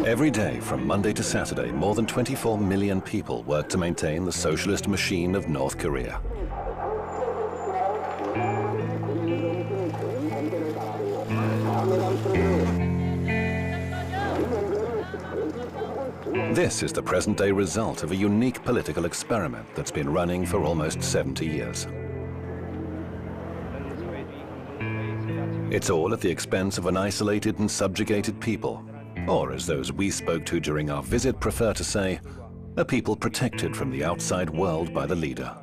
Every day, from Monday to Saturday, more than 24 million people work to maintain the socialist machine of North Korea. This is the present-day result of a unique political experiment that's been running for almost 70 years. It's all at the expense of an isolated and subjugated people, or as those we spoke to during our visit prefer to say, a people protected from the outside world by the leader.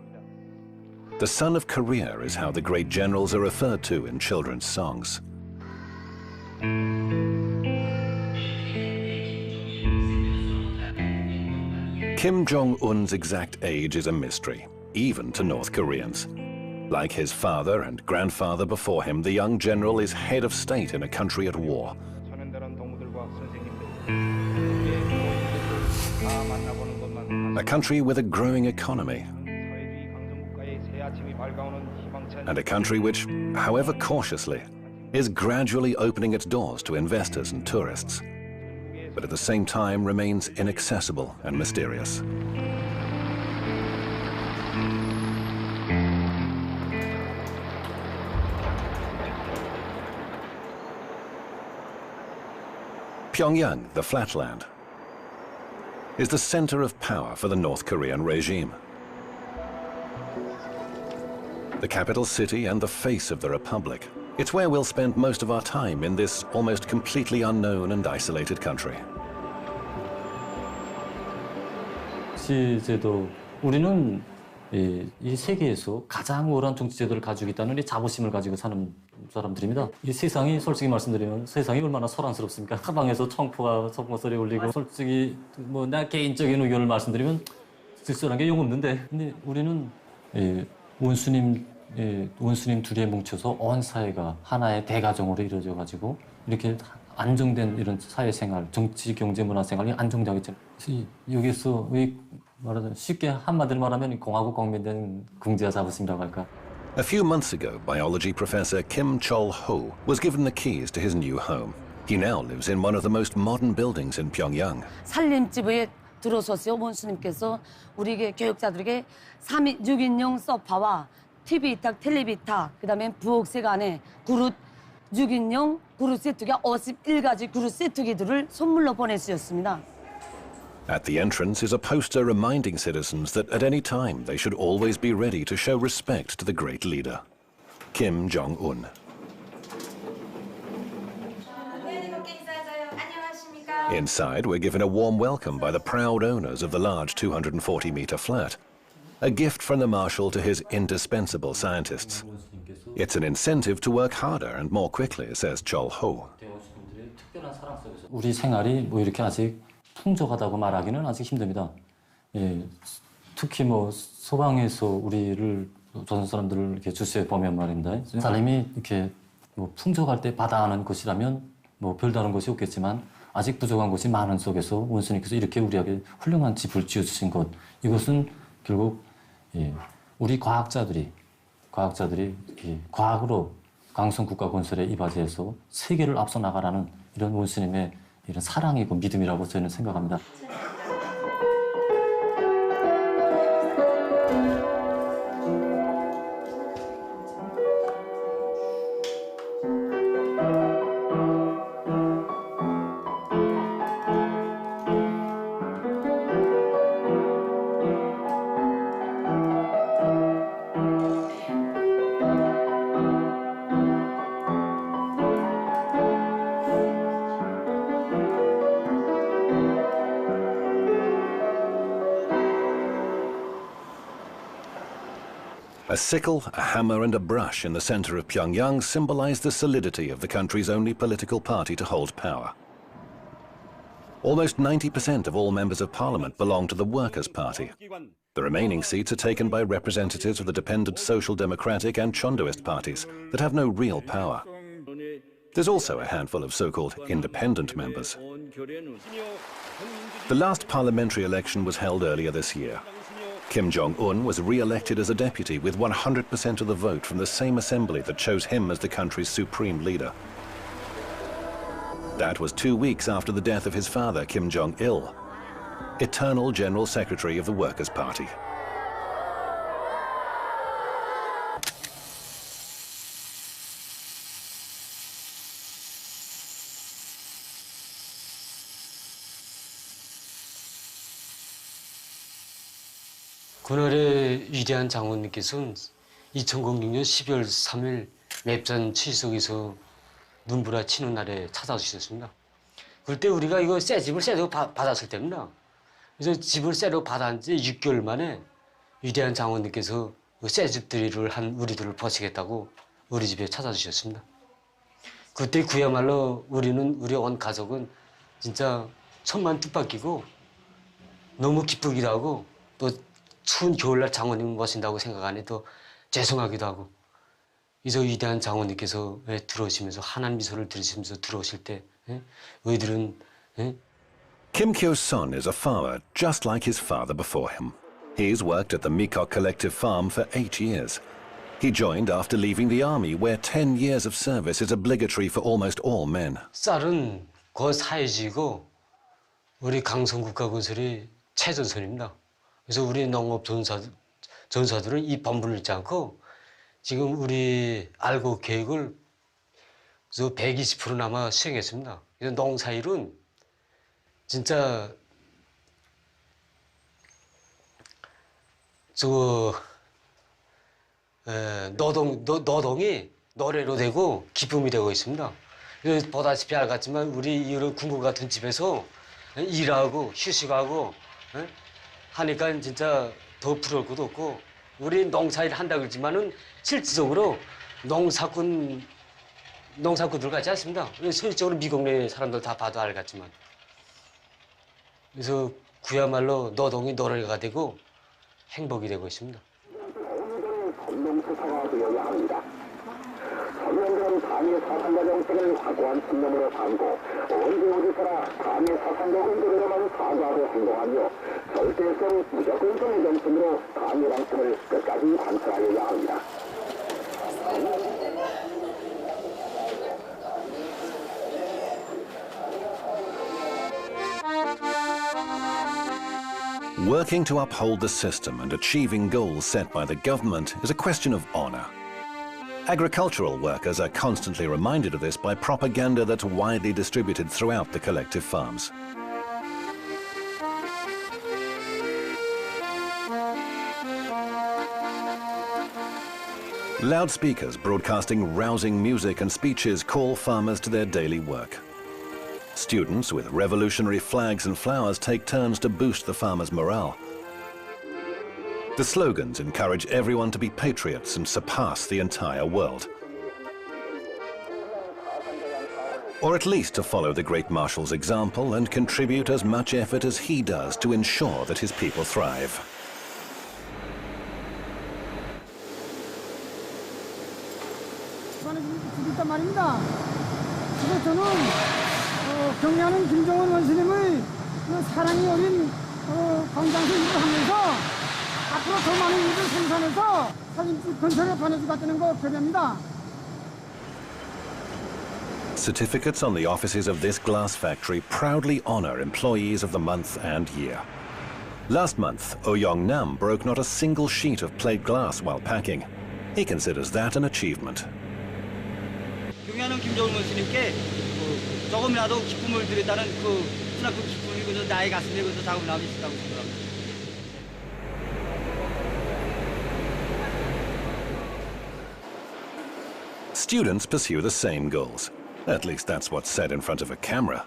The Son of Korea is how the great generals are referred to in children's songs. Kim Jong-un's exact age is a mystery, even to North Koreans. Like his father and grandfather before him, the young general is head of state in a country at war. A country with a growing economy. And a country which, however cautiously, is gradually opening its doors to investors and tourists, but at the same time remains inaccessible and mysterious. Pyongyang, the flatland, is the center of power for the North Korean regime. The capital city and the face of the republic. It's where we'll spend most of our time in this almost completely unknown and isolated country. 정치제도, 우리는 이 세계에서 가장 오랜 정치제도를 가지고 있다는 이 자부심을 가지고 사는 사람들입니다. 이 세상이 솔직히 말씀드리면 세상이 얼마나 소란스럽습니까? 사방에서 청포가 소리 울리고 솔직히 뭐 나 개인적인 의견을 말씀드리면 쓸쓸한 게 영 없는데, 근데 우리는 원수님 둘이 뭉쳐서 온 사회가 하나의 대가정으로 이루어져 가지고 이렇게 안정된 이런 사회생활, 정치, 경제, 문화생활이 안정되고 있잖아요. 그래서 여기서 말하자면 쉽게 한마디로 말하면 공화국 국민된 긍지와 자부심이라고 할까. A few months ago, biology professor Kim Chol-ho was given the keys to his new home. He now lives in one of the most modern buildings in Pyongyang. 살림집에 들어서세요. 원수님께서 우리 교육자들에게 6인용 소파와 TV 탁, 텔레비 탁, 그다음에 부엌색 안에 그릇 6인용 그릇 세트기가 51가지 그릇 세트기들을 선물로 보내주셨습니다. At the entrance is a poster reminding citizens that at any time they should always be ready to show respect to the great leader, Kim Jong-un. Inside, we're given a warm welcome by the proud owners of the large 240-meter flat, a gift from the marshal to his indispensable scientists. It's an incentive to work harder and more quickly, says Chol-ho. 우리 생활이 뭐 이렇게 아직 풍족하다고 말하기는 아직 힘듭니다. 특히 뭐 소방에서 우리를 조선 사람들을 이렇게 주시해 보면 말입니다. 사람이 이렇게 뭐 풍족할 때 받아하는 것이라면 뭐 별다른 것이 없겠지만 아직 부족한 것이 많은 속에서 원수님께서 이렇게 우리에게 훌륭한 집을 지어주신 것, 이것은 결국 우리 과학자들이 과학으로 강성 국가 건설에 이바지해서 세계를 앞서 나가라는 이런 원수님의 이런 사랑이고 믿음이라고 저는 생각합니다. A sickle, a hammer and a brush in the center of Pyongyang symbolize the solidity of the country's only political party to hold power. Almost 90% of all members of parliament belong to the Workers' Party. The remaining seats are taken by representatives of the dependent Social Democratic and Chondoist parties that have no real power. There's also a handful of so-called independent members. The last parliamentary election was held earlier this year. Kim Jong-un was re-elected as a deputy with 100% of the vote from the same assembly that chose him as the country's supreme leader. That was 2 weeks after the death of his father, Kim Jong-il, eternal General Secretary of the Workers' Party. 그날의 위대한 장군님께서는 2006년 12월 3일 맵산 치석에서 눈부라치는 날에 찾아주셨습니다. 그때 우리가 이거 새 집을 새로 받았을 때입니다. 그래서 집을 새로 받은 지 6개월 만에 위대한 장군님께서 새 집들이를 한 우리들을 보시겠다고 우리 집에 찾아주셨습니다. 그때 그야말로 우리 온 가족은 진짜 천만 뜻밖이고 너무 기쁘기도 하고 또 추운 겨울날 장군님을 모신다고 생각하니 또 죄송하기도 하고 이저 위대한 장군님께서 들어오시면서 환한 미소를 들으시면서 들어오실 때 우리들은 Kim Kyo-son is a farmer just like his father before him. He's worked at the Mikok Collective Farm for 8 years. He joined after leaving the army, where 10 years of service is obligatory for almost all men. 쌀은 고사회지고 우리 강성국가건설이 최전선입니다. 그래서 우리 농업 전사들은 이 본분을 잊지 않고 지금 우리 알고 계획을 120%나마 수행했습니다. 그래서 농사일은 진짜 노동이 노래로 되고 기쁨이 되고 있습니다. 그래서 보다시피 알겠지만 우리 이런 궁궐 같은 집에서 일하고 휴식하고 하니까 진짜 더 부러울 것도 없고 우리 농사일 한다 그러지만은 실질적으로 농사꾼들 같지 않습니다. 실질적으로 미국 내 사람들 다 봐도 알겠지만 그래서 그야말로 노동이 노래가 되고 행복이 되고 있습니다. 서명들은 당의 사상과 정책을 확고한 신념으로 삼고 언제 어디서나 당의 사상과 의도대로만 사고하고 행동하며 절대성 무조건성의 정신으로 당의 방침을 끝까지 관철하여야 합니다. Working to uphold the system and achieving goals set by the government is a question of honor. Agricultural workers are constantly reminded of this by propaganda that's widely distributed throughout the collective farms. Loudspeakers broadcasting rousing music and speeches call farmers to their daily work. Students with revolutionary flags and flowers take turns to boost the farmers' morale. The slogans encourage everyone to be patriots and surpass the entire world. Or at least to follow the great marshal's example and contribute as much effort as he does to ensure that his people thrive. 일단 말입니다. 그래서 저는 경례하는 김정은 원수님의 사랑이 어린 광장에서 일을 하면서 앞으로 더 많은 일을 생산해서 사진집 근처에 보내주겠다는 거 결의합니다. Certificates on the offices of this glass factory proudly honor employees of the month and year. Last month, Oh Yong-nam broke not a single sheet of plate glass while packing. He considers that an achievement. 경례하는 김정은 원수님께 조금이라도 기쁨을 드렸다는 그나큰 기쁨이 그저 나의 가슴에 그저 자국남이 있다고 생각합니다. Students pursue the same goals. At least that's what's said in front of a camera.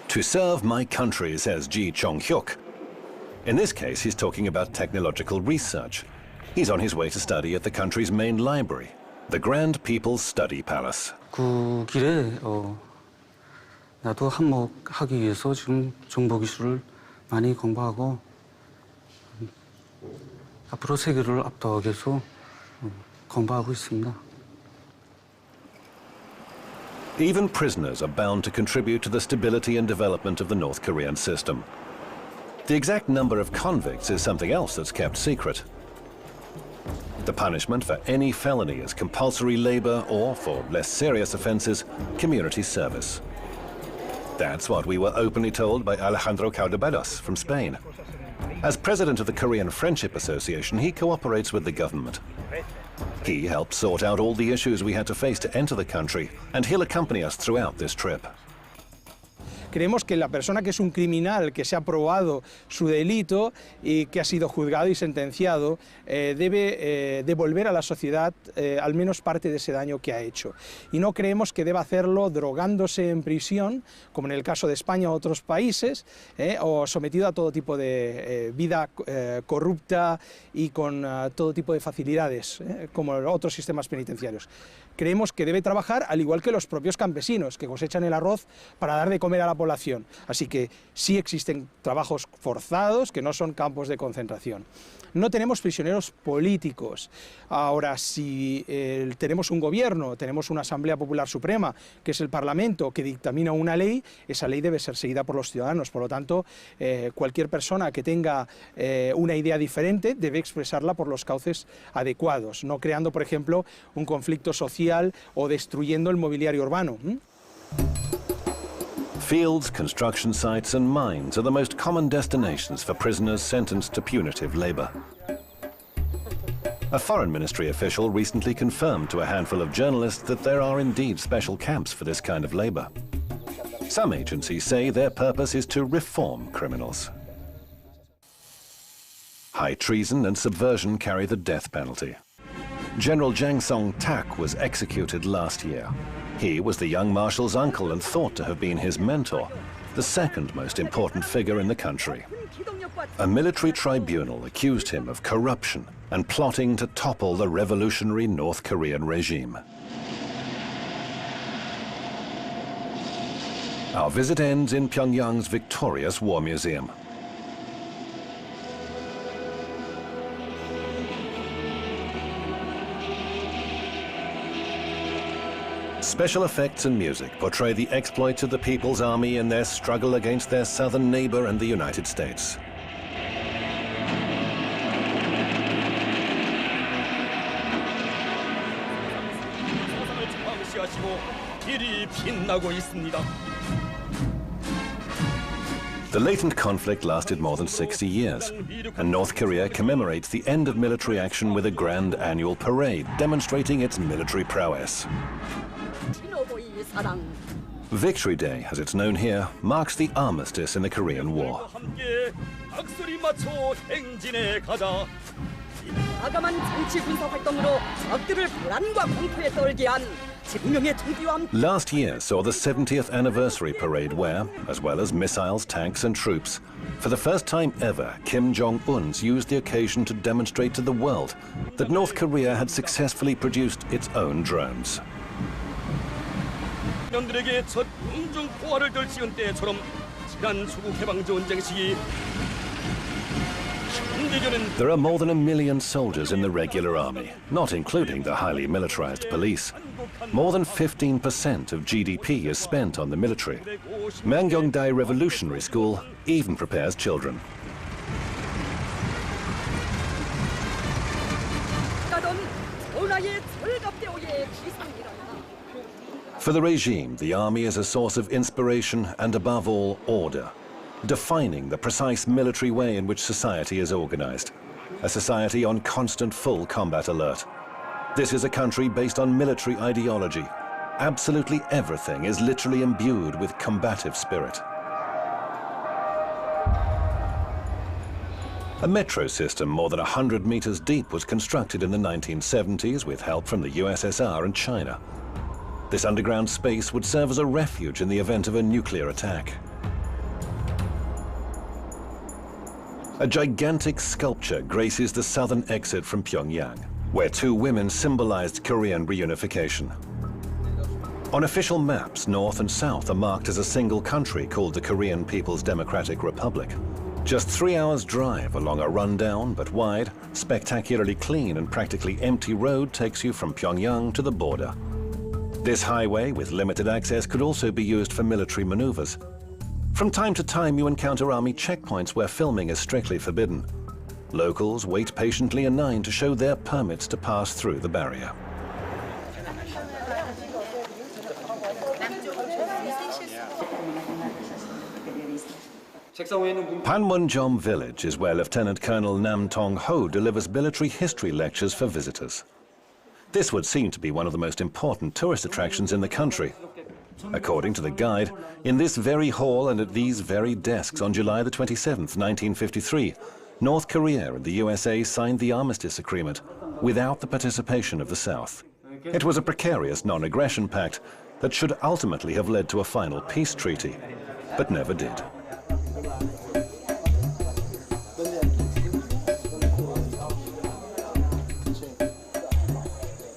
To serve my country, says Ji Chong-hyuk. In this case, he's talking about technological research. He's on his way to study at the country's main library, the Grand People's Study Palace. 그 길에 나도 한몫하기 위해서 지금 정보기술을 많이 공부하고 앞으로 세계를 압도하기 위해서 공부하고 있습니다. Even prisoners are bound to contribute to the stability and development of the North Korean system. The exact number of convicts is something else that's kept secret. The punishment for any felony is compulsory labor or, for less serious offenses, community service. That's what we were openly told by Alejandro Caldebelos from Spain. As president of the Korean Friendship Association, he cooperates with the government. He helped sort out all the issues we had to face to enter the country, and he'll accompany us throughout this trip. Creemos que la persona que es un criminal, que se ha probado su delito y que ha sido juzgado y sentenciado, debe devolver a la sociedad al menos parte de ese daño que ha hecho. Y no creemos que deba hacerlo drogándose en prisión, como en el caso de España u otros países, o sometido a todo tipo de vida corrupta y con todo tipo de facilidades, como otros sistemas penitenciarios. Creemos que debe trabajar al igual que los propios campesinos, que cosechan el arroz para dar de comer a la población. Así que sí existen trabajos forzados, que no son campos de concentración. No tenemos prisioneros políticos. Ahora, si tenemos un gobierno, tenemos una Asamblea Popular Suprema, que es el Parlamento, que dictamina una ley, esa ley debe ser seguida por los ciudadanos. Por lo tanto, cualquier persona que tenga una idea diferente debe expresarla por los cauces adecuados, no creando, por ejemplo, un conflicto social o destruyendo el mobiliario urbano. Fields, construction sites and mines are the most common destinations for prisoners sentenced to punitive labor. A foreign ministry official recently confirmed to a handful of journalists that there are indeed special camps for this kind of labor. Some agencies say their purpose is to reform criminals. High treason and subversion carry the death penalty. General Jang Song-tak was executed last year. He was the young marshal's uncle and thought to have been his mentor, the second most important figure in the country. A military tribunal accused him of corruption and plotting to topple the revolutionary North Korean regime. Our visit ends in Pyongyang's victorious War Museum. Special effects and music portray the exploits of the People's Army in their struggle against their southern neighbor and the United States. The latent conflict lasted more than 60 years, and North Korea commemorates the end of military action with a grand annual parade demonstrating its military prowess. Victory Day, as it's known here, marks the armistice in the Korean War. Last year saw the 70th anniversary parade where, as well as missiles, tanks and troops, for the first time ever, Kim Jong-un used the occasion to demonstrate to the world that North Korea had successfully produced its own drones. There are more than 1 million soldiers in the regular army, not including the highly militarized police. More than 15% of GDP is spent on the military. Mangyongdae Revolutionary School even prepares children. For the regime, the army is a source of inspiration and, above all, order, defining the precise military way in which society is organized, a society on constant full combat alert. This is a country based on military ideology. Absolutely everything is literally imbued with combative spirit. A metro system more than 100 meters deep was constructed in the 1970s with help from the USSR and China. This underground space would serve as a refuge in the event of a nuclear attack. A gigantic sculpture graces the southern exit from Pyongyang, where two women symbolized Korean reunification. On official maps, North and South are marked as a single country called the Korean People's Democratic Republic. Just 3 hours' drive along a rundown but wide, spectacularly clean and practically empty road takes you from Pyongyang to the border. This highway, with limited access, could also be used for military maneuvers. From time to time, you encounter army checkpoints where filming is strictly forbidden. Locals wait patiently in line to show their permits to pass through the barrier. Panmunjom village is where Lieutenant Colonel Nam Tong Ho delivers military history lectures for visitors. This would seem to be one of the most important tourist attractions in the country. According to the guide, in this very hall and at these very desks on July the 27th, 1953, North Korea and the USA signed the Armistice Agreement without the participation of the South. It was a precarious non-aggression pact that should ultimately have led to a final peace treaty, but never did.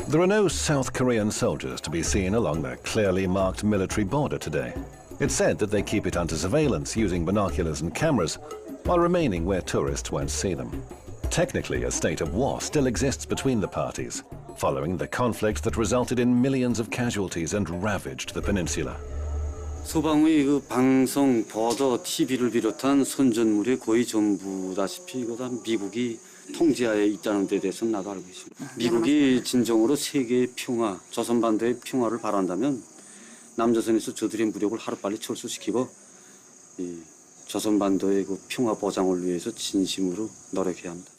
There are no South Korean soldiers to be seen along the clearly marked military border today. It's said that they keep it under surveillance using binoculars and cameras, while remaining where tourists won't see them. Technically, a state of war still exists between the parties, following the conflict that resulted in millions of casualties and ravaged the peninsula. 소방의 그 방송, 버더, TV를 비롯한 선전물이 거의 전부다시피 이거 다 미국이 통제하에 있다는 데 대해서는 나도 알고 있습니다. 미국이 진정으로 세계의 평화, 조선반도의 평화를 바란다면 남조선에서 저들의 무력을 하루빨리 철수시키고 이 조선반도의 그 평화 보장을 위해서 진심으로 노력해야 합니다.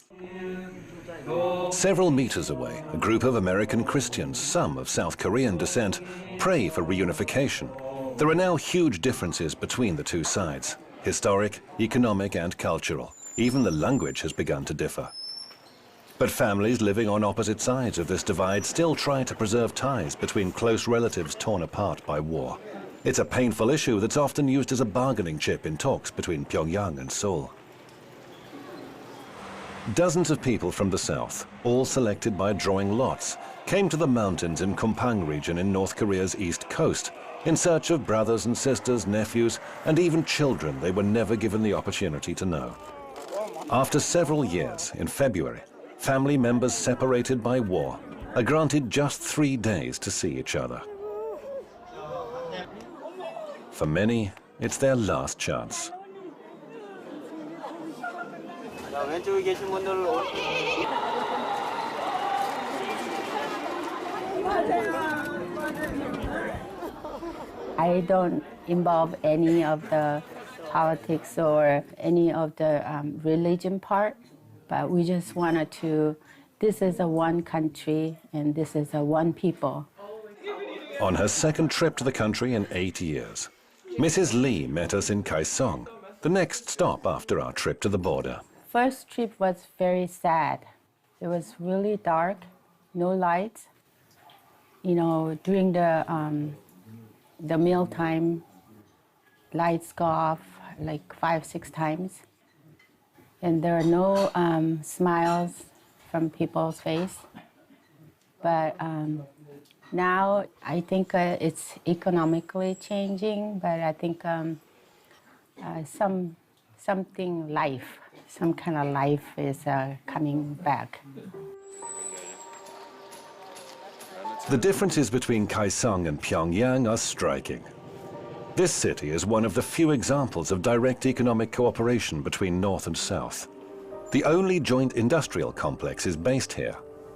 Several meters away, a group of American Christians, some of South Korean descent, pray for reunification. There are now huge differences between the two sides, historic, economic and cultural. Even the language has begun to differ. But families living on opposite sides of this divide still try to preserve ties between close relatives torn apart by war. It's a painful issue that's often used as a bargaining chip in talks between Pyongyang and Seoul. Dozens of people from the south, all selected by drawing lots, came to the mountains in Kumpang region in North Korea's east coast in search of brothers and sisters, nephews, and even children they were never given the opportunity to know. After several years, in February, family members separated by war are granted just 3 days to see each other. For many, it's their last chance. I don't involve any of the politics or any of the religion part, but we just wanted to, this is a one country and this is a one people. On her second trip to the country in 8 years, Mrs. Lee met us in Kaesong, the next stop after our trip to the border. First trip was very sad. It was really dark, no lights. You know, during the mealtime, lights go off like 5-6 times. And there are no smiles from people's face. But now I think it's economically changing, but I think something life, some kind of life is coming back. The differences between Kaesong and Pyongyang are striking. This city is one of the few examples of direct economic cooperation between North and South. The only joint industrial complex is based here.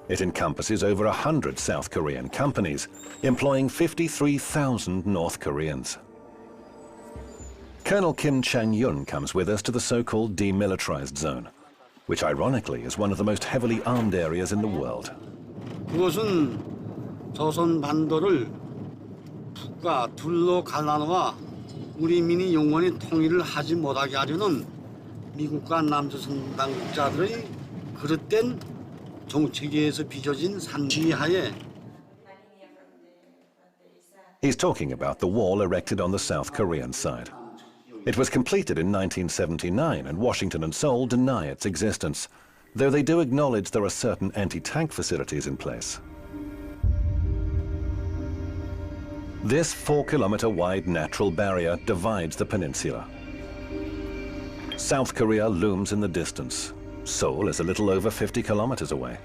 It encompasses over 100 South Korean companies, employing 53,000 North Koreans. Colonel Kim Chang-yun comes with us to the so-called demilitarized zone, which ironically is one of the most heavily armed areas in the world. 그것은 조선 반도를 북과 둘로 갈라놓아 우리 민이 영원히 통일을 하지 못하게 하려는 미국과 남조선 당국자들의 그릇된 정책에서 빚어진 산지하에. He's talking about the wall erected on the South Korean side. It was completed in 1979, and Washington and Seoul deny its existence, though they do acknowledge there are certain anti-tank facilities in place. This 4-kilometer-wide natural barrier divides the peninsula. South Korea looms in the distance. Seoul is a little over 50 kilometers away.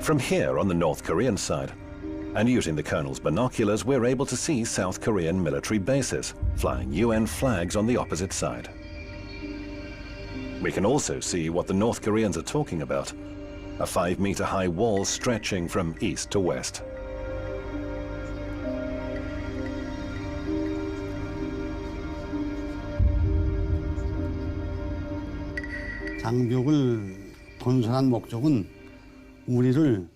From here on the North Korean side, and using the Colonel's binoculars, we're able to see South Korean military bases, flying UN flags on the opposite side. We can also see what the North Koreans are talking about, a 5-meter-high wall stretching from east to west. 장벽을 건설한 목적은 우리를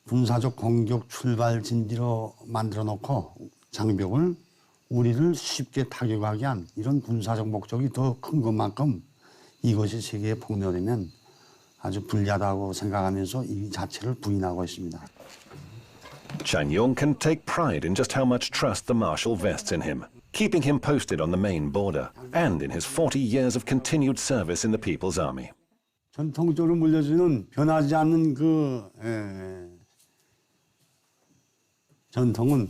군사적 공격 출발 진지로 만들어 놓고 장벽을 우리를 쉽게 타격하게 한 이런 군사적 목적이 더 큰 것만큼 이것이 세계에 폭로되면 아주 불리하다고 생각하면서 이 자체를 부인하고 있습니다. Chan Yong can take pride in just how much trust the Marshal vests in him, keeping him posted on the main border and in his 40 years of continued service in the People's Army. 전통적으로 물려주는 변하지 않는 전통은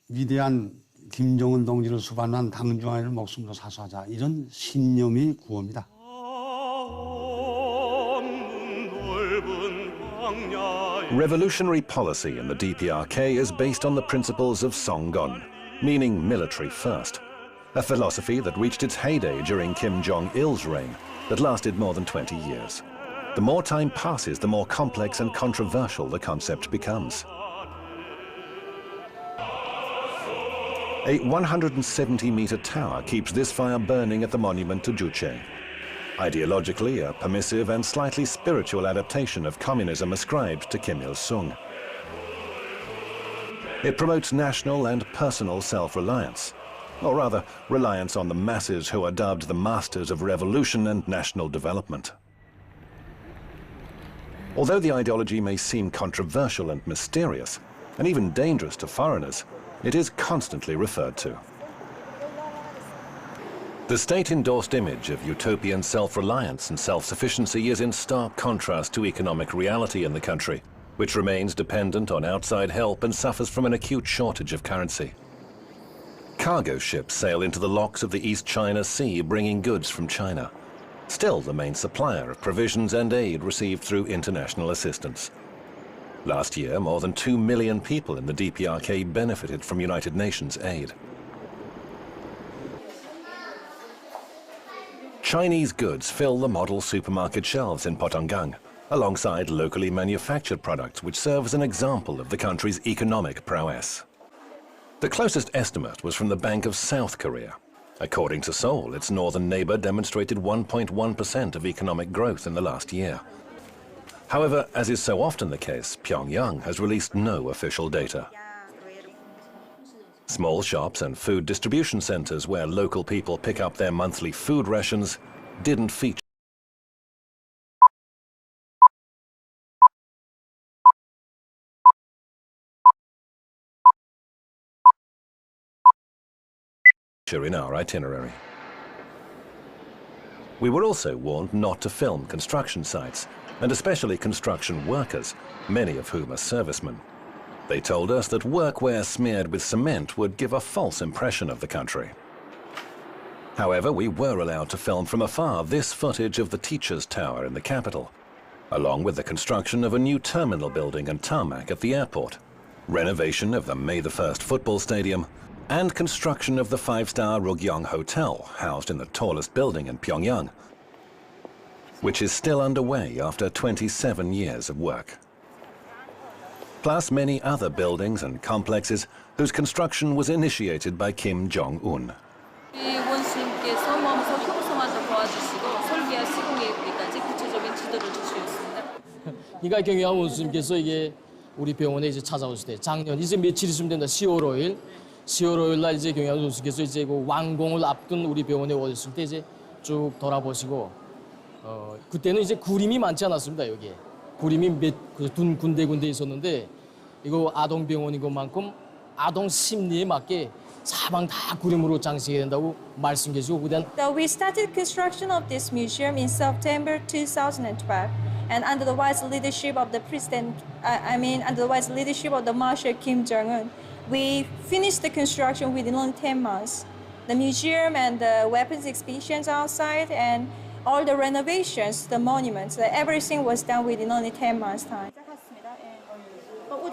위대한 김정은 동지를 수반한 당중아리를 목숨으로 사수하자 이런 신념이 구호입니다. Revolutionary policy in the DPRK is based on the principles of Songgon, meaning military first, a philosophy that reached its heyday during Kim Jong-il's reign that lasted more than 20 years. The more time passes, the more complex and controversial the concept becomes. A 170-meter tower keeps this fire burning at the monument to Juche. Ideologically, a permissive and slightly spiritual adaptation of communism ascribed to Kim Il-sung. It promotes national and personal self-reliance, or rather, reliance on the masses who are dubbed the masters of revolution and national development. Although the ideology may seem controversial and mysterious, and even dangerous to foreigners, it is constantly referred to. The state-endorsed image of utopian self-reliance and self-sufficiency is in stark contrast to economic reality in the country, which remains dependent on outside help and suffers from an acute shortage of currency. Cargo ships sail into the locks of the East China Sea, bringing goods from China, still the main supplier of provisions and aid received through international assistance. Last year, more than 2 million people in the DPRK benefited from United Nations aid. Chinese goods fill the model supermarket shelves in Potonggang, alongside locally manufactured products which serve as an example of the country's economic prowess. The closest estimate was from the Bank of South Korea. According to Seoul, its northern neighbor demonstrated 1.1% of economic growth in the last year. However, as is so often the case, Pyongyang has released no official data. Small shops and food distribution centers where local people pick up their monthly food rations didn't feature in our itinerary. We were also warned not to film construction sites, and especially construction workers, many of whom are servicemen. They told us that workwear smeared with cement would give a false impression of the country. However, we were allowed to film from afar this footage of the Teachers' Tower in the capital, along with the construction of a new terminal building and tarmac at the airport, renovation of the May the 1st football stadium, and construction of the 5-star Rugyong Hotel, housed in the tallest building in Pyongyang, which is still underway after 27 years of work. Plus many other buildings and complexes whose construction was initiated by Kim Jong-un. 그러니까 경영 원수님께서 이게 우리 병원에 이제 찾아오실 때 작년 이제 며칠 있으면 된다. 10월 5일 날 이제 경영 원수님께서 이제 그 완공을 앞둔 우리 병원에 오셨을 때 이제 쭉 돌아보시고 그때는 이제 구림이 많지 않았습니다. 여기에 구림이 군데 있었는데 이거 아동병원인 것만큼 아동 심리에 맞게 사방 다 구림으로 장식해야 된다고 말씀 계시고 그다음. So we started construction of this museum in September 2012, and under the wise leadership of the president, under the wise leadership of the Marshal Kim Jong-un, we finished the construction within only 10 months. The museum and the weapons exhibitions outside and all the renovations, the monuments, everything was done within only 10 months' time.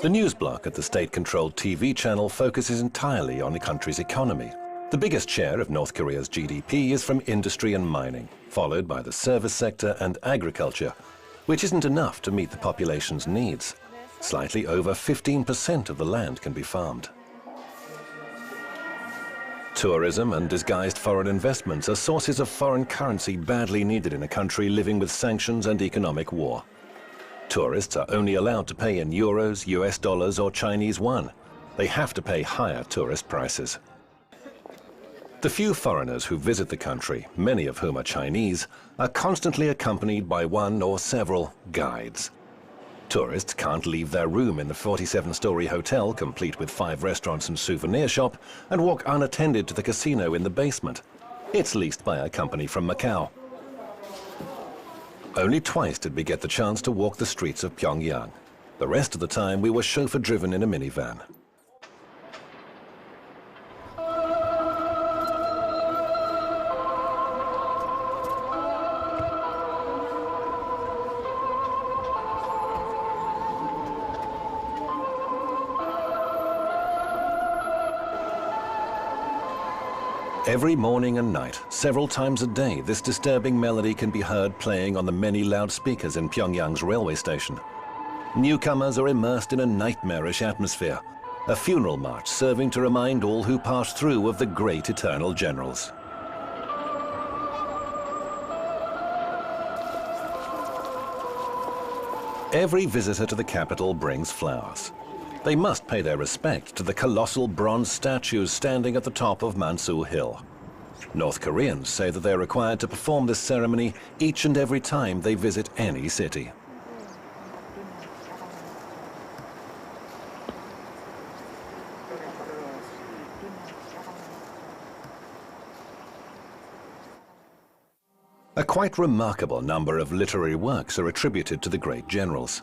The news block at the state-controlled TV channel focuses entirely on the country's economy. The biggest share of North Korea's GDP is from industry and mining, followed by the service sector and agriculture, which isn't enough to meet the population's needs. Slightly over 15% of the land can be farmed. Tourism and disguised foreign investments are sources of foreign currency badly needed in a country living with sanctions and economic war. Tourists are only allowed to pay in euros, US dollars or Chinese yuan. They have to pay higher tourist prices. The few foreigners who visit the country, many of whom are Chinese, are constantly accompanied by one or several guides. Tourists can't leave their room in the 47-story hotel, complete with 5 restaurants and souvenir shop, and walk unattended to the casino in the basement. It's leased by a company from Macau. Only twice did we get the chance to walk the streets of Pyongyang. The rest of the time we were chauffeur-driven in a minivan. Every morning and night, several times a day, this disturbing melody can be heard playing on the many loudspeakers in Pyongyang's railway station. Newcomers are immersed in a nightmarish atmosphere, a funeral march serving to remind all who pass through of the great eternal generals. Every visitor to the capital brings flowers. They must pay their respect to the colossal bronze statues standing at the top of Mansu Hill. North Koreans say that they're required to perform this ceremony each and every time they visit any city. A quite remarkable number of literary works are attributed to the great generals.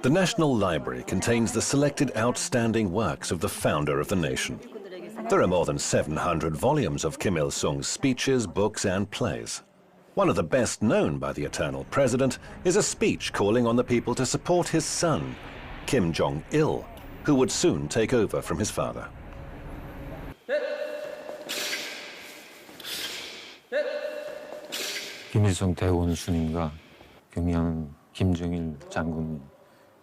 The National Library contains the selected outstanding works of the founder of the nation. There are more than 700 volumes of Kim Il-sung's speeches, books and plays. One of the best known by the eternal president is a speech calling on the people to support his son, Kim Jong-il, who would soon take over from his father. 김일성 대원수님과 경량 김정일 장군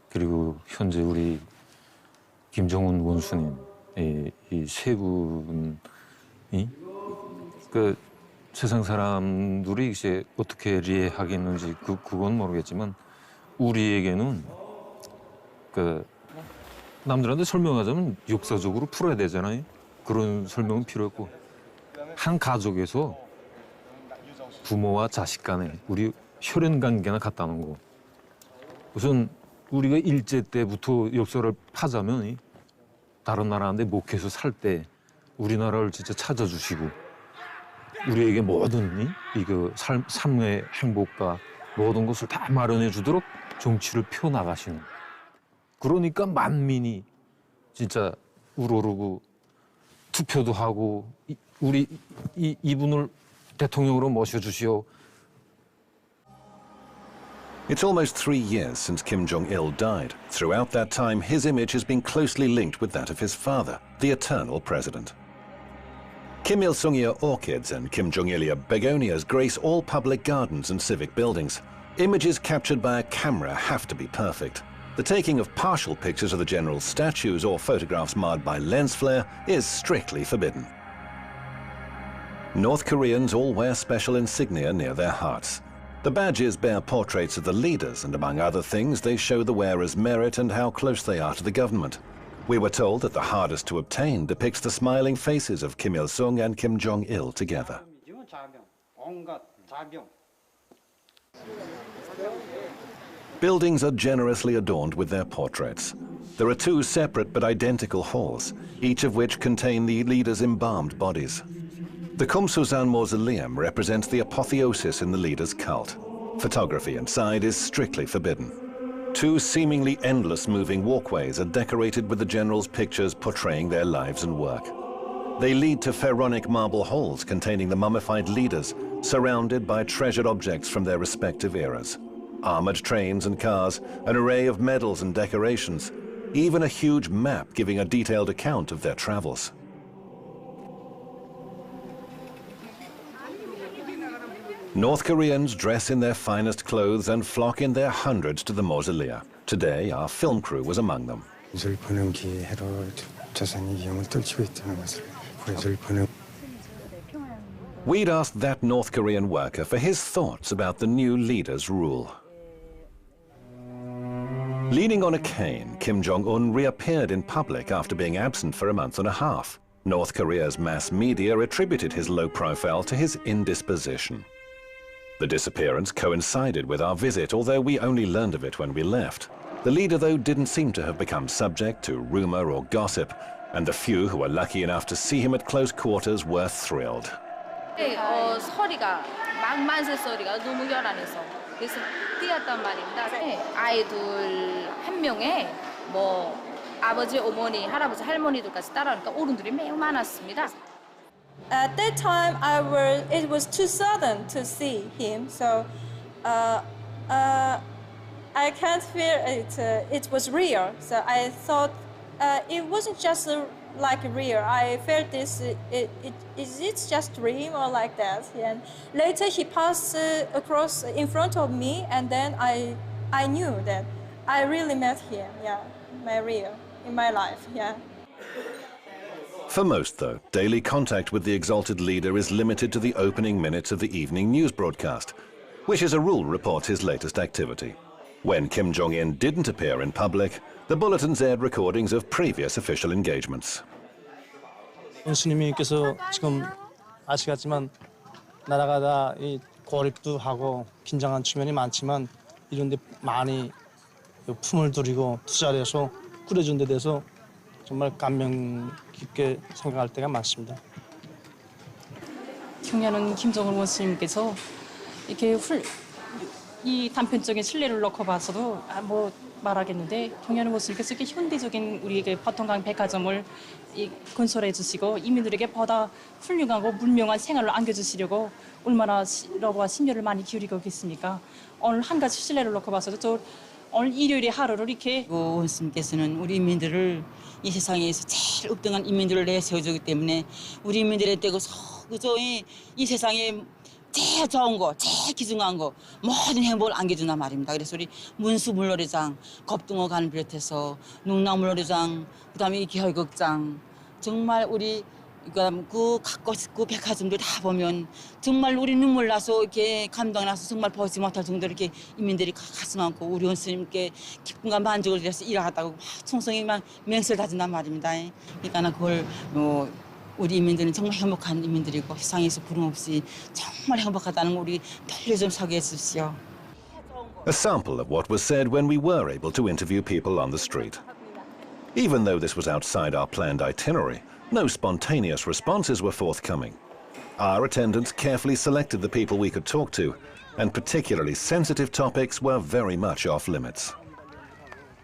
그리고 현재 우리 김정은 원수님 이 세 분이 그 세상 사람들이 이제 어떻게 이해하겠는지 그건 모르겠지만 우리에게는 그 남들한테 설명하자면 역사적으로 풀어야 되잖아요. 그런 설명은 필요 없고 한 가족에서 부모와 자식 간에 우리 혈연 관계나 같다는 거. 우선 우리가 일제 때부터 역사를 파자면 다른 나라한테 목해서 살 때 우리나라를 진짜 찾아주시고 우리에게 모든 이거 삶의 행복과 모든 것을 다 마련해 주도록 정치를 펴 나가시는. 그러니까 만민이 진짜 우러르고 투표도 하고 우리 이분을 대통령으로 모셔주시오. It's almost 3 years since Kim Jong-il died. Throughout that time, his image has been closely linked with that of his father, the eternal president. Kim Il-sungia orchids and Kim Jong-ilia begonias grace all public gardens and civic buildings. Images captured by a camera have to be perfect. The taking of partial pictures of the general's statues or photographs marred by lens flare is strictly forbidden. North Koreans all wear special insignia near their hearts. The badges bear portraits of the leaders, and among other things, they show the wearer's merit and how close they are to the government. We were told that the hardest to obtain depicts the smiling faces of Kim Il-sung and Kim Jong-il together. Buildings are generously adorned with their portraits. There are 2 separate but identical halls, each of which contain the leaders' embalmed bodies. The Kumsusan Mausoleum represents the apotheosis in the leader's cult. Photography inside is strictly forbidden. 2 seemingly endless moving walkways are decorated with the generals' pictures portraying their lives and work. They lead to pharaonic marble halls containing the mummified leaders, surrounded by treasured objects from their respective eras. Armored trains and cars, an array of medals and decorations, even a huge map giving a detailed account of their travels. North Koreans dress in their finest clothes and flock in their hundreds to the mausolea. Today, our film crew was among them. We'd asked that North Korean worker for his thoughts about the new leader's rule. Leaning on a cane, Kim Jong-un reappeared in public after being absent for a month and a half. North Korea's mass media attributed his low profile to his indisposition. The disappearance coincided with our visit, although we only learned of it when we left. The leader, though, didn't seem to have become subject to rumor or gossip, and the few who were lucky enough to see him at close quarters were thrilled. 소리가 만세 소리가 너무 요란해서 그래서 뛰었단 말입니다. 아이들 한 명에 뭐 아버지, 어머니, 할아버지, 할머니들까지 따라오니까 어른들이 매우 많았습니다. At that time, it was too sudden to see him, so I can't feel it. It was real, so I thought it wasn't just like real. I felt this. Is it just dream or like that? And later he passed across in front of me, and then I knew that I really met him. Yeah, my real in my life. Yeah. For most, though, daily contact with the exalted leader is limited to the opening minutes of the evening news broadcast, which as a rule reports his latest activity. When Kim Jong-un didn't appear in public, the bulletins aired recordings of previous official engagements. 원수님께서 지금 아시겠지만 나라가 다 고립도 하고 긴장한 측면이 많지만 이런 데 많이 품을 들이고 투자를 해서 꾸려준 데 대해서 정말 감명 깊게 생각할 때가 많습니다. 경야는 김정은 원수님께서 이렇게 이 단편적인 신뢰를 놓고 봐서도 뭐 말하겠는데 경야는 원수님께서 이렇게 현대적인 우리에게 바통강 백화점을 건설해 주시고 이민들에게 보다 훌륭하고 문명한 생활을 안겨주시려고 얼마나 러브와 심려를 많이 기울이고 계십니까? 오늘 한 가지 신뢰를 놓고 봐서도 저 오늘 일요일의 하루를 이렇게 원수님께서는 우리 인민들을 이 세상에서 제일 읍등한 인민들을 내세워주기 때문에 우리 인민들에 떼고 그저 이 세상에 제일 좋은 거, 제일 기중한 거 모든 행복을 안겨준단 말입니다. 그래서 우리 문수물놀이장, 겁등어관 비롯해서 농락물놀이장, 그다음에 이 기혈극장 정말 우리 그 백화점들 다 보면 정말 우리 눈물 나서 이렇게 감동 나서 정말 보지 못할 정도로 이렇게 인민들이 가슴 안고 우리 원수님께 기쁨과 만족을 위해서 일하다고 충성이만 맹세를 다진단 말입니다. 그러니까 그걸 우리 인민들은 정말 행복한 인민들이고 세상에서 부름 없이 정말 행복하다는 거 우리 널리 좀 소개해 주십시오. A sample of what was said when we were able to interview people on the street. Even though this was outside our planned itinerary, no spontaneous responses were forthcoming. Our attendants carefully selected the people we could talk to, and particularly sensitive topics were very much off limits.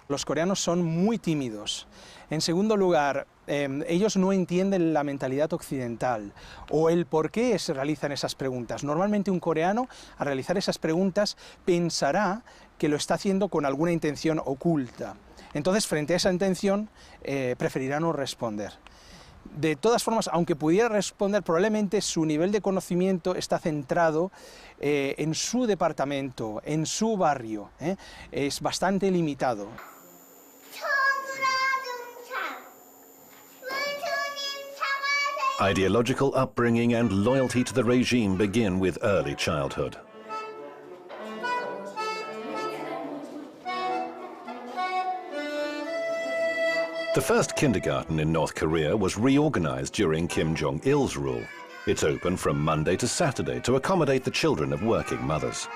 Los coreanos son muy tímidos. En segundo lugar, ellos no entienden la mentalidad occidental o el por qué se realizan esas preguntas. Normalmente un coreano, al realizar esas preguntas, pensará que lo está haciendo con alguna intención oculta. Entonces, frente a esa intención, preferirá no responder. De todas formas, aunque pudiera responder, probablemente su nivel de conocimiento está centrado en su departamento, en su barrio. Es bastante limitado. Ideological upbringing and loyalty to the regime begin with early childhood. The first kindergarten in North Korea was reorganized during Kim Jong-il's rule. It's open from Monday to Saturday to accommodate the children of working mothers.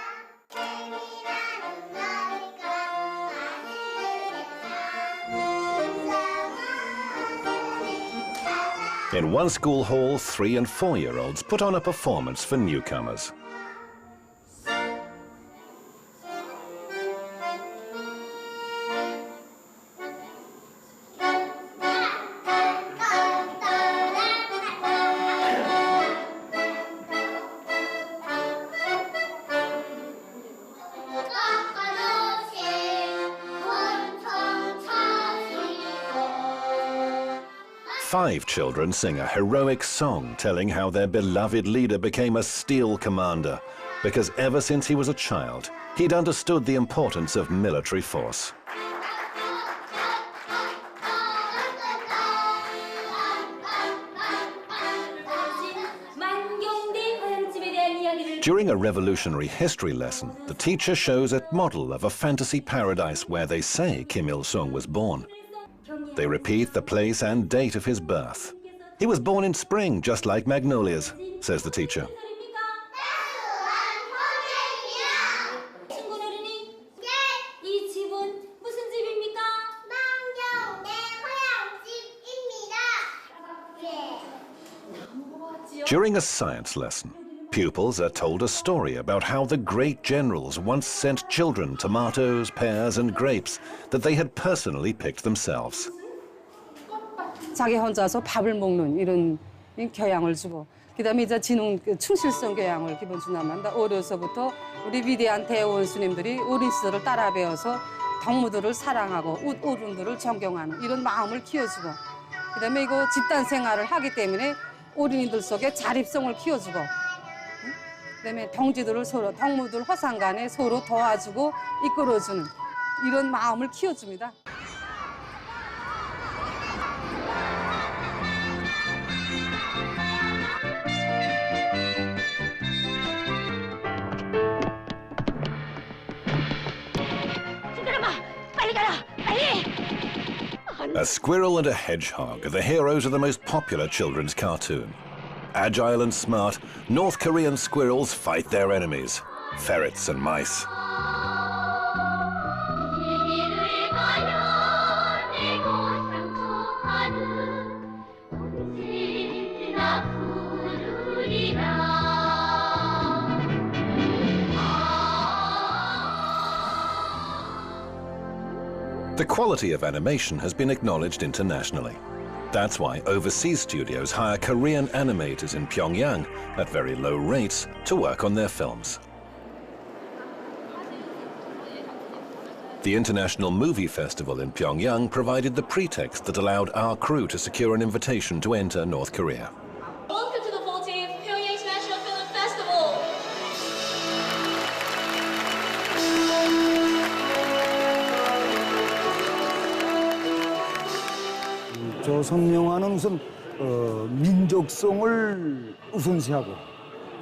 In one school hall, 3- and 4-year-olds put on a performance for newcomers. Five children sing a heroic song telling how their beloved leader became a steel commander, because ever since he was a child, he'd understood the importance of military force. 만경대 During a revolutionary history lesson, the teacher shows a model of a fantasy paradise where they say Kim Il-sung was born. They repeat the place and date of his birth. He was born in spring, just like magnolias, says the teacher. During a science lesson, pupils are told a story about how the great generals once sent children tomatoes, pears, and grapes that they had personally picked themselves. 자기 혼자서 밥을 먹는 이런 교양을 주고, 그다음에 이제 지능 충실성 교양을 기본 주나만다. 어려서부터 우리 위대한 대원수님들이 어린 시절을 따라 배워서 동무들을 사랑하고 어른들을 존경하는 이런 마음을 키워주고, 그다음에 이거 집단 생활을 하기 때문에 어린이들 속에 자립성을 키워주고, 그다음에 동지들을 서로 동무들 화상 간에 서로 도와주고 이끌어주는 이런 마음을 키워줍니다. A squirrel and a hedgehog are the heroes of the most popular children's cartoon. Agile and smart, North Korean squirrels fight their enemies, ferrets and mice. The quality of animation has been acknowledged internationally. That's why overseas studios hire Korean animators in Pyongyang at very low rates to work on their films. The International Movie Festival in Pyongyang provided the pretext that allowed our crew to secure an invitation to enter North Korea. Welcome to the 14th Pyongyang International Film Festival. 조선 영화는 우선 민족성을 우선시하고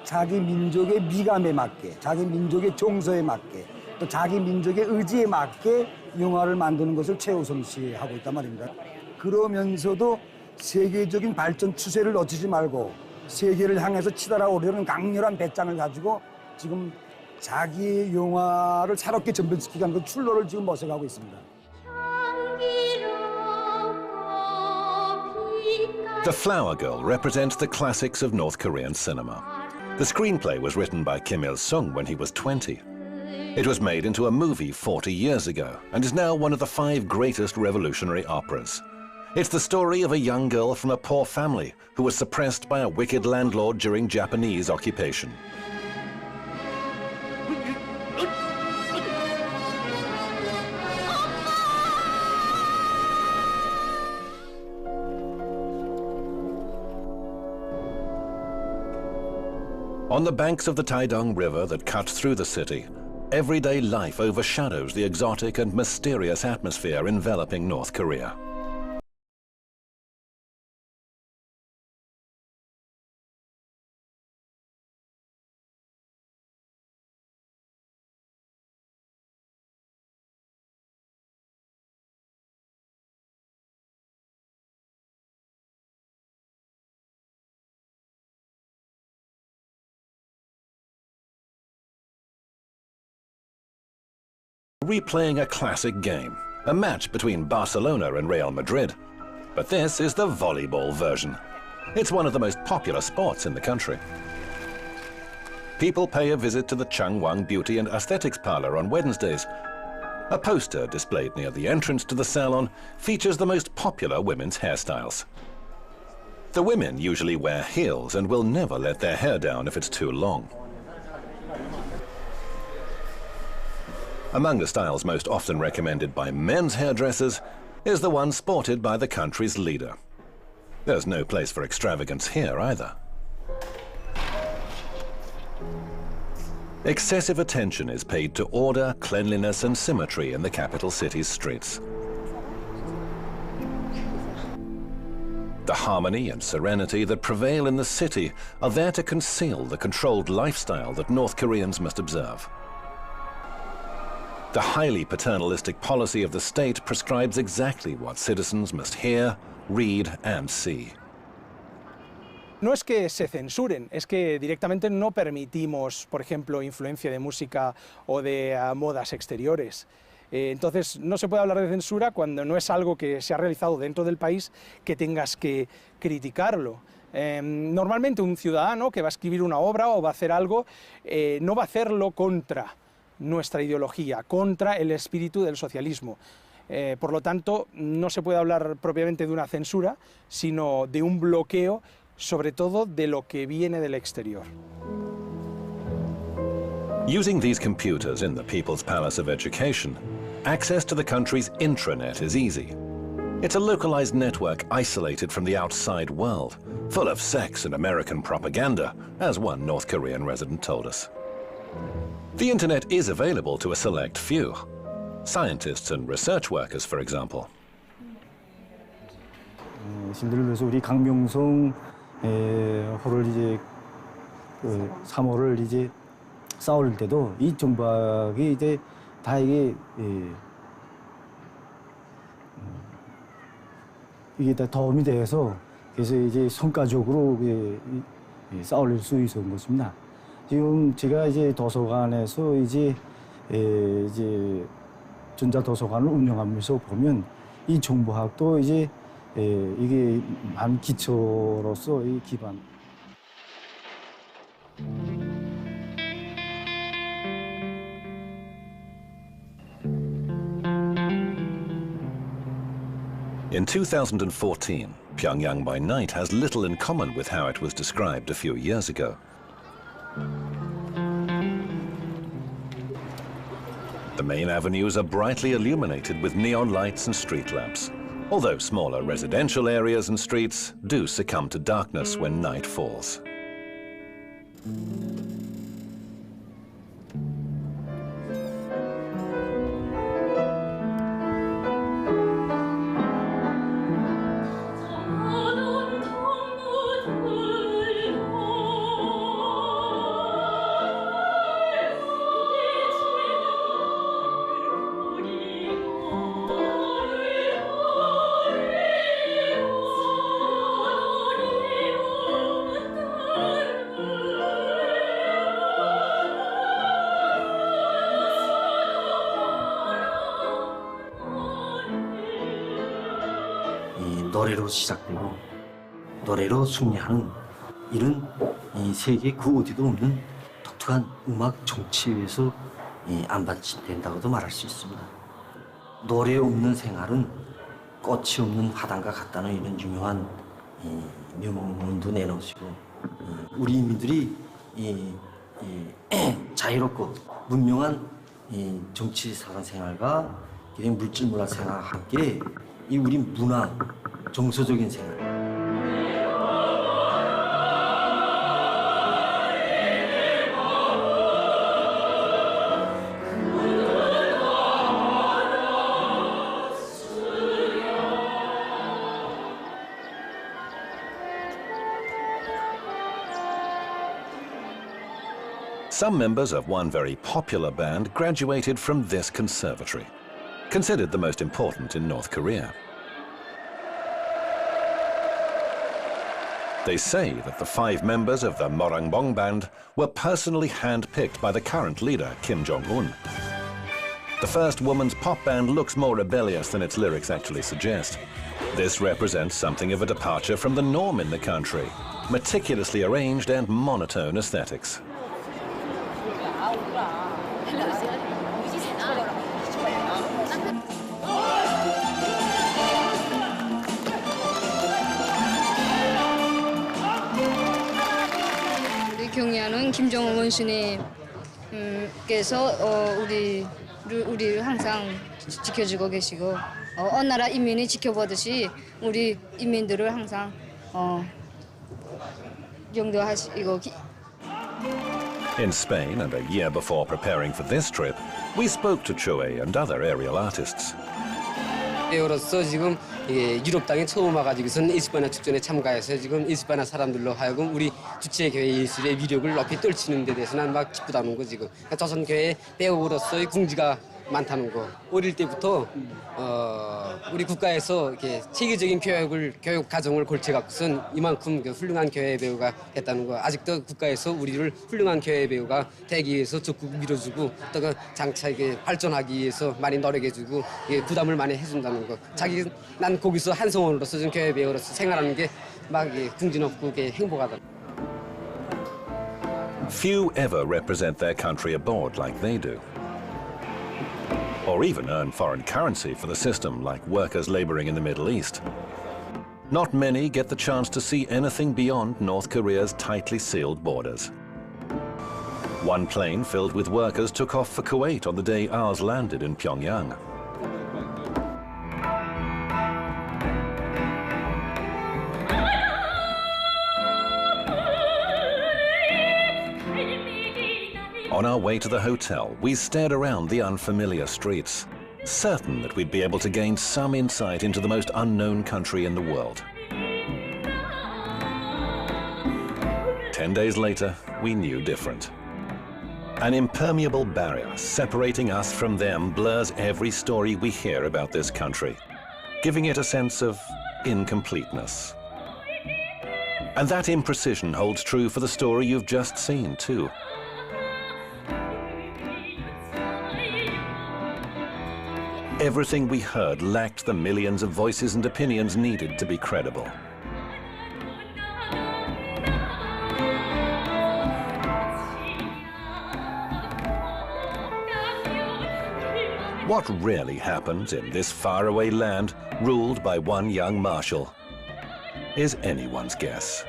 자기 민족의 미감에 맞게, 자기 민족의 정서에 맞게, 또 자기 민족의 의지에 맞게 영화를 만드는 것을 최우선시하고 있단 말입니다. 그러면서도 세계적인 발전 추세를 놓치지 말고 세계를 향해서 치달아오려는 강렬한 배짱을 가지고 지금 자기 영화를 새롭게 전변시키기 위한 그 출로를 지금 모색하고 있습니다. The Flower Girl represents the classics of North Korean cinema. The screenplay was written by Kim Il-sung when he was 20. It was made into a movie 40 years ago and is now one of the 5 greatest revolutionary operas. It's the story of a young girl from a poor family who was suppressed by a wicked landlord during Japanese occupation. On the banks of the Taedong River that cuts through the city, everyday life overshadows the exotic and mysterious atmosphere enveloping North Korea. Replaying a classic game, a match between Barcelona and Real Madrid. But this is the volleyball version. It's one of the most popular sports in the country. People pay a visit to the Changwon Beauty and Aesthetics Parlor on Wednesdays. A poster displayed near the entrance to the salon features the most popular women's hairstyles. The women usually wear heels and will never let their hair down if it's too long. Among the styles most often recommended by men's hairdressers is the one sported by the country's leader. There's no place for extravagance here either. Excessive attention is paid to order, cleanliness and symmetry in the capital city's streets. The harmony and serenity that prevail in the city are there to conceal the controlled lifestyle that North Koreans must observe. The highly paternalistic policy of the state prescribes exactly what citizens must hear, read, and see. No es que se censuren, es que directamente no permitimos, por ejemplo, influencia de música o de modas exteriores. Entonces, no se puede hablar de censura cuando no es algo que se ha realizado dentro del país que tengas que criticarlo. Normalmente un ciudadano que va a escribir una obra o va a hacer algo, no va a hacerlo contra nuestra ideología, contra el espíritu del socialismo. Por lo tanto, no se puede hablar propiamente de una censura, sino de un bloqueo, sobre todo de lo que viene del exterior. Using these computers in the People's Palace of Education, access to the country's intranet is easy. It's a localized network isolated from the outside world, full of sex and American propaganda, as one North Korean resident told us. The internet is available to a select few. Scientists and research workers, for example. 예를 들어서 우리 강명성 호를 이제 3호를 이제 싸울 때도 이 정박이 이제 다 이게 다 도움이 돼서 그래서 이제 성과적으로 싸울 수 있었던 것입니다. 지금 제가 이제 도서관에서 이제 전자도서관을 운영하면서 보면 이 정보학도 이제 이게 한 기초로서 이 기반. In 2014, Pyongyang by night has little in common with how it was described a few years ago. The main avenues are brightly illuminated with neon lights and street lamps, although smaller residential areas and streets do succumb to darkness when night falls. 노래로 시작되고 노래로 승리하는 이런 세계 그 어디도 없는 독특한 음악 정치에서 안 받침된다고도 말할 수 있습니다. 노래 없는 생활은 꽃이 없는 화단과 같다는 이런 유명한 명문도 내놓으시고 우리 인민들이 자유롭고 문명한 정치 사관 생활과 물질 문화 생활과 함께 이 우리 문화 정서적인 생활. Some members of one very popular band graduated from this conservatory, considered the most important in North Korea. They say that the 5 members of the Morangbong band were personally hand-picked by the current leader, Kim Jong-un. The first woman's pop band looks more rebellious than its lyrics actually suggest. This represents something of a departure from the norm in the country, meticulously arranged and monotone aesthetics. 경의하는 김정은 원수님께서 우리를 항상 지켜주고 계시고 어느 나라 인민이 지켜보듯이 우리 인민들을 항상 영도하시고. In Spain, and a year before preparing for this trip, we spoke to Chue and other aerial artists. 배우로서 지금 유럽 땅에 처음 와가지고선 에스파나 축전에 참가해서 지금 에스파나 사람들로 하여금 우리 주체 교회 예술의 위력을 높이 떨치는 데 대해서는 막 기쁘다는 거 지금. 조선 교회 배우로서의 궁지가 많다는 거. 어릴 때부터 우리 국가에서 이렇게 체계적인 교육 과정을 걸쳐 갖고선 이만큼 훌륭한 교회 배우가 됐다는 거. 아직도 국가에서 우리를 훌륭한 교회 배우가 되기 위해서 적극 밀어주고 또 그 장차 발전하기 위해서 많이 노력해주고 부담을 많이 해준다는 거. 난 거기서 한성원으로서 좀 교회 배우로서 생활하는 게 막 궁지높고 행복하다. Few ever represent their country abroad like they do, or even earn foreign currency for the system like workers laboring in the Middle East. Not many get the chance to see anything beyond North Korea's tightly sealed borders. One plane filled with workers took off for Kuwait on the day ours landed in Pyongyang. On our way to the hotel, we stared around the unfamiliar streets, certain that we'd be able to gain some insight into the most unknown country in the world. 10 days later, we knew different. An impermeable barrier separating us from them blurs every story we hear about this country, giving it a sense of incompleteness. And that imprecision holds true for the story you've just seen, too. Everything we heard lacked the millions of voices and opinions needed to be credible. What really happens in this faraway land ruled by one young marshal is anyone's guess.